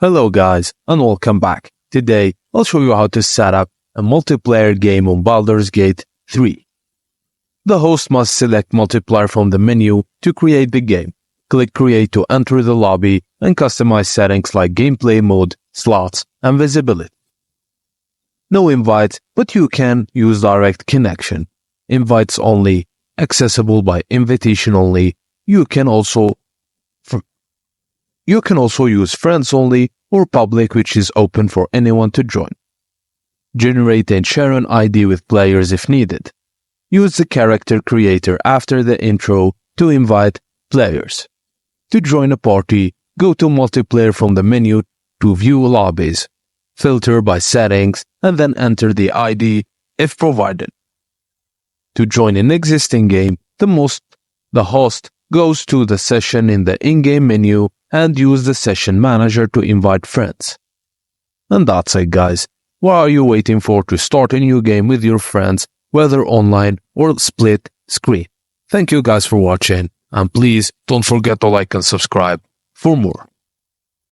Hello guys and welcome back. Today I'll show you how to set up a multiplayer game on Baldur's Gate 3. The host must select multiplayer from the menu to create the game. Click create to enter the lobby and customize settings like gameplay mode, slots, and visibility. No invites, but you can use direct connection. Invites only, accessible by invitation only. You can also use friends only or public, which is open for anyone to join. Generate and share an ID with players if needed. Use the character creator after the intro to invite players. To join a party, go to multiplayer from the menu to view lobbies. Filter by settings and then enter the ID if provided. To join an existing game, the host goes to the session in the in-game menu and use the session manager to invite friends. And that's it guys. What are you waiting for to start a new game with your friends, whether online or split screen? Thank you guys for watching and please don't forget to like and subscribe for more.